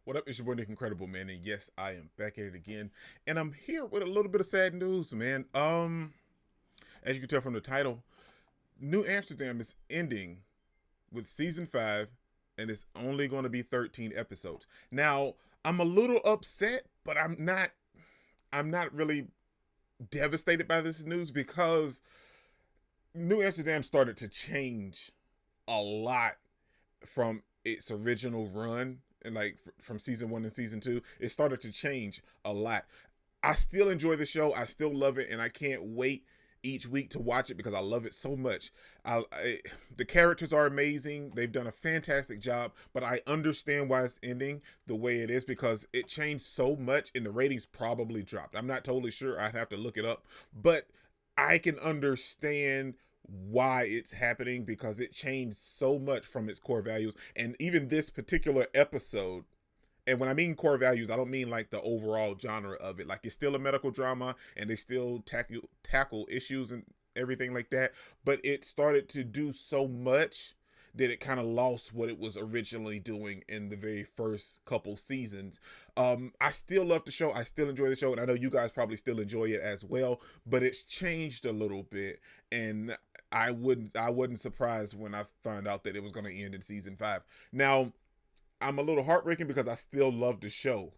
What up? It's your boy Nick Incredible, man, and yes, I am back at it again, and I'm here with a little bit of sad news, man. As you can tell from the title, New Amsterdam is ending with season 5, and it's only going to be 13 episodes. Now, I'm a little upset, but I'm not. I'm not really devastated by this news because New Amsterdam started to change a lot from its original run, and like from season 1 and season 2 it started to change a lot. I still enjoy the show, I still love it, and I can't wait each week to watch it because I love it so much. The characters are amazing, they've done a fantastic job, but I understand why it's ending the way it is because it changed so much and the ratings probably dropped. I'm not totally sure, I'd have to look it up, but I can understand why it's happening because it changed so much from its core values. And even this particular episode, and when I mean core values, I don't mean like the overall genre of it. Like it's still a medical drama and they still tackle issues and everything like that. But it started to do so much that it kind of lost what it was originally doing in the very first couple seasons. I still love the show. I still enjoy the show, and I know you guys probably still enjoy it as well. But it's changed a little bit, and I wasn't surprised when I found out that it was going to end in season 5. Now, I'm a little heartbreaking because I still love the show,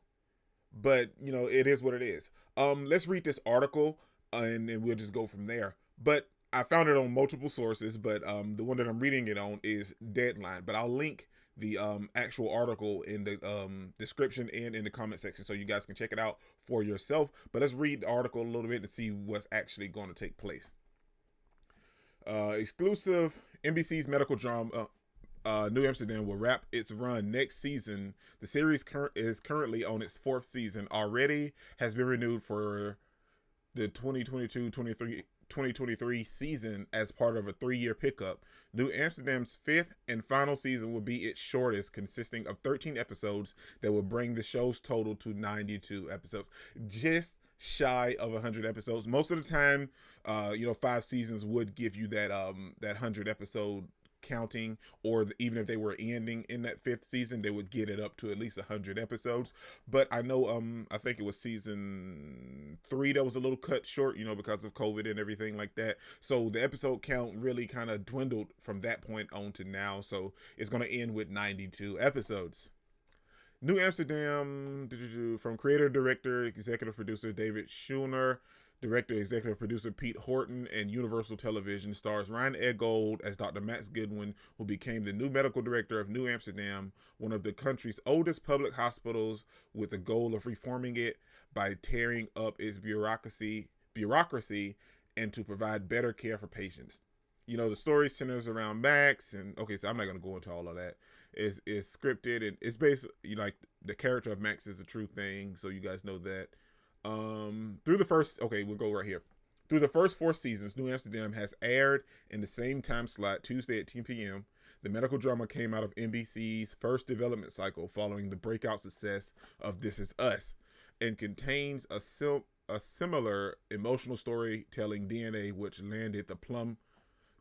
but it is what it is. Let's read this article, and we'll just go from there. But I found it on multiple sources, but the one that I'm reading it on is Deadline. But I'll link the actual article in the description and in the comment section so you guys can check it out for yourself. But let's read the article a little bit to see what's actually going to take place. Exclusive: NBC's medical drama New Amsterdam will wrap its run next season. The series is currently on its 4th season. Already has been renewed for the 2022-2023 season as part of a 3-year pickup. New Amsterdam's 5th and final season will be its shortest, consisting of 13 episodes that will bring the show's total to 92 episodes. Just shy of 100 episodes. Most of the time, 5 seasons would give you that 100 episode counting, or even if they were ending in that 5th season, they would get it up to at least 100 episodes. But I know I think it was season 3 that was a little cut short, because of COVID and everything like that. So the episode count really kind of dwindled from that point on to now, so it's going to end with 92 episodes. New Amsterdam, from creator, director, executive producer David Schooner, director, executive producer Pete Horton, and Universal Television, stars Ryan Eggold as Dr. Max Goodwin, who became the new medical director of New Amsterdam, one of the country's oldest public hospitals, with the goal of reforming it by tearing up its bureaucracy and to provide better care for patients. The story centers around Max, and okay, so I'm not going to go into all of that. It's scripted, and it's basically like the character of Max is a true thing, so you guys know that. Through the first, okay, we'll go right here. Through the first 4 seasons, New Amsterdam has aired in the same time slot, Tuesday at 10 p.m. The medical drama came out of NBC's first development cycle following the breakout success of This Is Us, and contains a similar emotional storytelling DNA, which landed the plum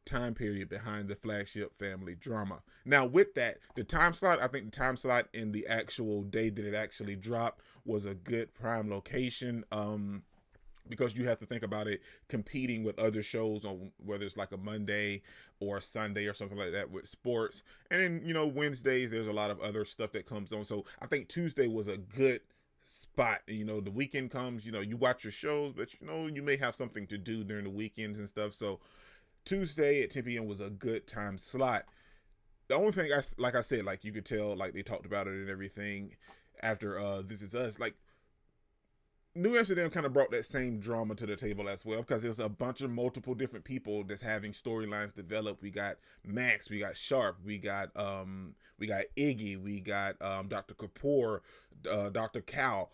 time period behind the flagship family drama. Now, with that, the time slot, I think the time slot in the actual day that it actually dropped was a good prime location. Because you have to think about it competing with other shows on whether it's like a Monday or a Sunday or something like that with sports. And then, Wednesdays, there's a lot of other stuff that comes on. So I think Tuesday was a good spot. The weekend comes, you watch your shows, but you may have something to do during the weekends and stuff. So Tuesday at 10 p.m. was a good time slot. The only thing, like I said, like you could tell, like they talked about it and everything after This Is Us. Like New Amsterdam kind of brought that same drama to the table as well, because there's a bunch of multiple different people that's having storylines develop. We got Max, we got Sharp, we got Iggy, we got Dr. Kapoor, Dr. Cal,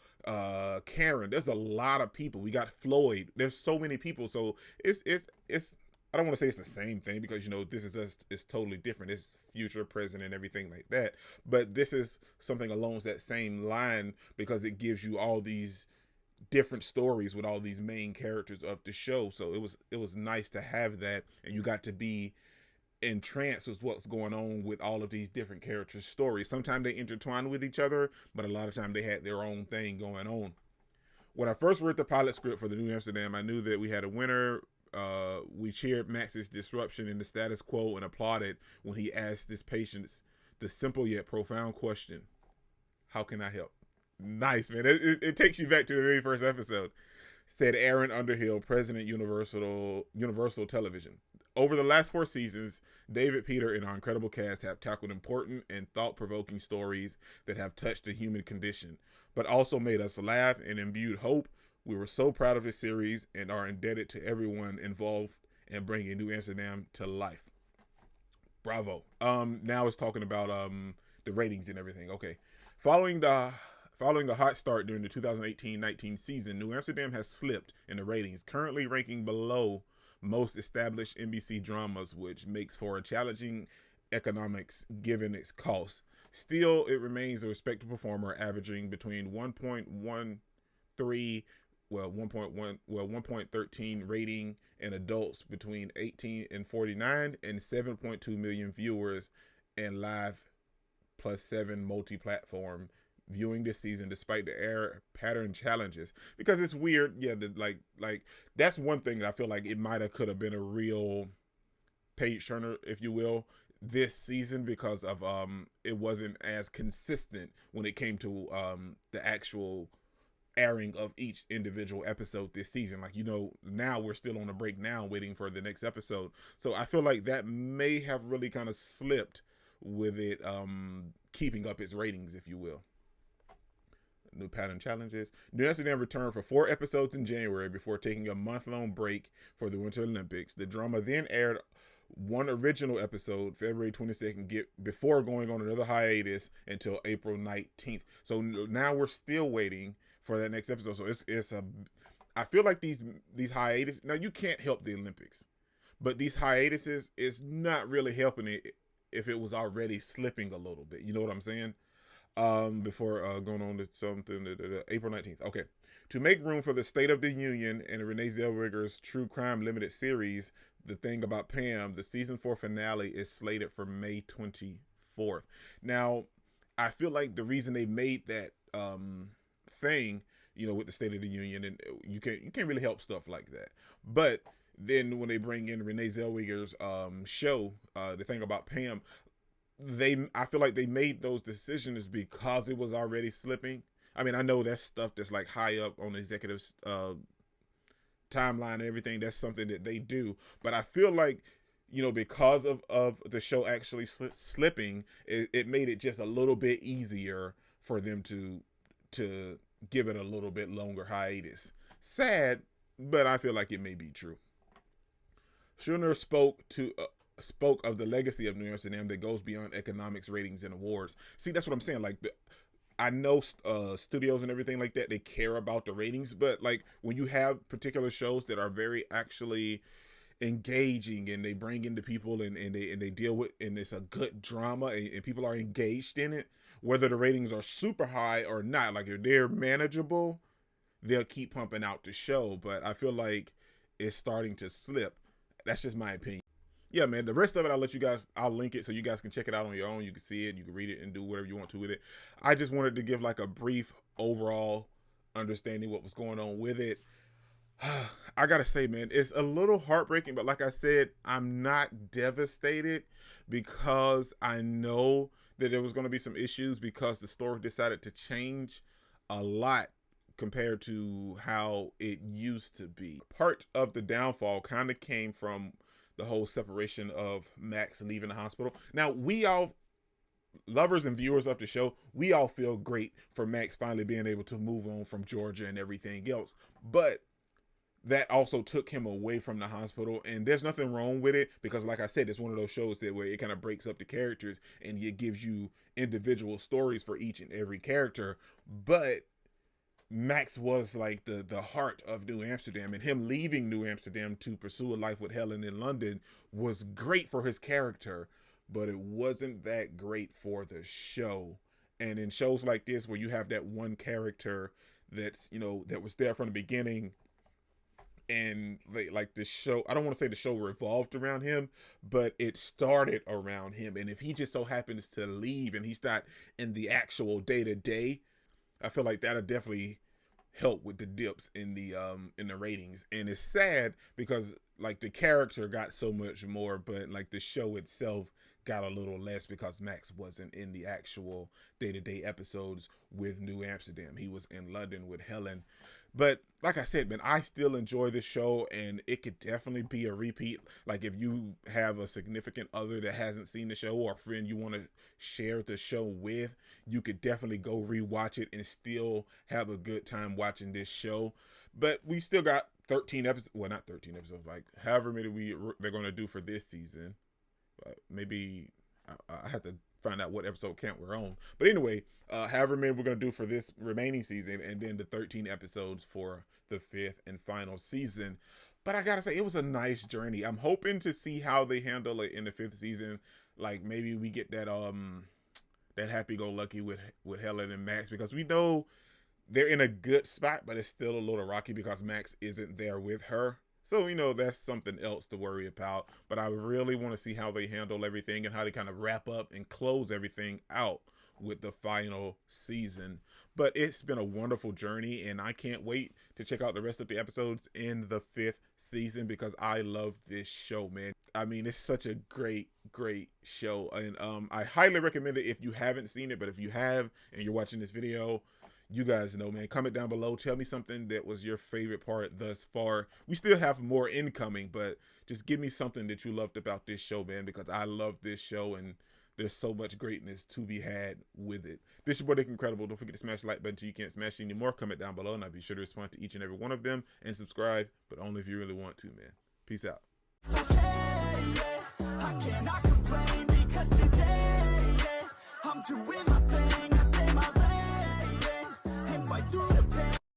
Karen. There's a lot of people. We got Floyd. There's so many people. So it's I don't want to say it's the same thing because This Is Us is totally different. It's future, present, and everything like that. But this is something along that same line because it gives you all these different stories with all these main characters of the show. So it was nice to have that, and you got to be entranced with what's going on with all of these different characters' stories. Sometimes they intertwine with each other, but a lot of times they had their own thing going on. When I first read the pilot script for the New Amsterdam, I knew that we had a winner. We cheered Max's disruption in the status quo and applauded when he asked his patients the simple yet profound question, how can I help? Nice, man. It takes you back to the very first episode, said Aaron Underhill, president Universal Television. Over the last 4 seasons, David, Peter, and our incredible cast have tackled important and thought-provoking stories that have touched the human condition, but also made us laugh and imbued hope. We were so proud of this series and are indebted to everyone involved in bringing New Amsterdam to life. Bravo. Now it's talking about the ratings and everything. Okay. Following the hot start during the 2018-19 season, New Amsterdam has slipped in the ratings, currently ranking below most established NBC dramas, which makes for a challenging economics given its cost. Still, it remains a respectable performer, averaging between 1.13 rating in adults between 18 and 49 and 7.2 million viewers in live plus 7 multi-platform viewing this season, despite the air pattern challenges. Because it's weird, yeah. Like that's one thing that I feel like it might have could have been a real page turner, if you will, this season, because of it wasn't as consistent when it came to the actual airing of each individual episode this season. Like, now we're still on a break now, waiting for the next episode. So I feel like that may have really kind of slipped with it keeping up its ratings, if you will. New pattern challenges. New Amsterdam returned for 4 episodes in January before taking a month-long break for the Winter Olympics. The drama then aired one original episode February 22nd before going on another hiatus until April 19th. So now we're still waiting for that next episode. So I feel like these hiatus, now you can't help the Olympics, but these hiatuses is not really helping it if it was already slipping a little bit. You know what I'm saying? Before going on to something, April 19th. Okay. To make room for the State of the Union and Renee Zellweger's True Crime Limited series, The Thing About Pam, the season 4 finale is slated for May 24th. Now, I feel like the reason they made that thing, with the State of the Union, and you can't really help stuff like that. But then when they bring in Renee Zellweger's show, The Thing About Pam, I feel like they made those decisions because it was already slipping. I mean, I know that's stuff that's like high up on the executive timeline and everything. That's something that they do. But I feel like, because of the show actually slipping, it made it just a little bit easier for them to give it a little bit longer hiatus. Sad, but I feel like it may be true. Schooner spoke of the legacy of New Amsterdam that goes beyond economics, ratings, and awards. See, that's what I'm saying. Like, I know studios and everything like that, they care about the ratings, but like when you have particular shows that are very actually engaging and they bring in the people and they deal with, and it's a good drama and people are engaged in it, whether the ratings are super high or not, like if they're manageable, they'll keep pumping out the show. But I feel like it's starting to slip. That's just my opinion. Yeah, man, the rest of it, I'll link it so you guys can check it out on your own. You can see it, you can read it, and do whatever you want to with it. I just wanted to give like a brief overall understanding what was going on with it. I gotta say, man, it's a little heartbreaking, but like I said, I'm not devastated because I know that there was going to be some issues because the story decided to change a lot compared to how it used to be. Part of the downfall kind of came from the whole separation of Max leaving the hospital. Now, we all, lovers and viewers of the show, we all feel great for Max finally being able to move on from Georgia and everything else. But that also took him away from the hospital, and there's nothing wrong with it because, like I said, it's one of those shows that where it kind of breaks up the characters and it gives you individual stories for each and every character. But Max was like the heart of New Amsterdam, and him leaving New Amsterdam to pursue a life with Helen in London was great for his character, but it wasn't that great for the show. And in shows like this, where you have that one character that's, that was there from the beginning, and like the show, I don't want to say the show revolved around him, but it started around him. And if he just so happens to leave and he's not in the actual day-to-day, I feel like that'll definitely help with the dips in the ratings. And it's sad because like the character got so much more, but like the show itself got a little less because Max wasn't in the actual day-to-day episodes with New Amsterdam. He was in London with Helen. But like I said, man, I still enjoy the show, and it could definitely be a repeat. Like if you have a significant other that hasn't seen the show, or a friend you want to share the show with, you could definitely go rewatch it and still have a good time watching this show. But we still got 13 episodes. Well, not 13 episodes, like however many they're going to do for this season. Maybe I have to find out what episode count we're on. But anyway, however many we're going to do for this remaining season, and then the 13 episodes for the 5th and final season. But I gotta say, it was a nice journey. I'm hoping to see how they handle it in the 5th season. Like maybe we get that that happy-go-lucky with Helen and Max, because we know they're in a good spot, but it's still a little rocky because Max isn't there with her. So, you know, that's something else to worry about. But I really want to see how they handle everything and how they kind of wrap up and close everything out with the final season. But it's been a wonderful journey, and I can't wait to check out the rest of the episodes in the 5th season because I love this show, man. I mean, it's such a great show. And I highly recommend it if you haven't seen it. But if you have and you're watching this video, you guys know, man, comment down below. Tell me something that was your favorite part thus far. We still have more incoming, but just give me something that you loved about this show, man, because I love this show and there's so much greatness to be had with it. This is your boy Dick Incredible. Don't forget to smash the like button so you can't smash any more. Comment down below and I'll be sure to respond to each and every one of them, and subscribe, but only if you really want to, man. Peace out. I cannot complain because today, I'm doing my thing.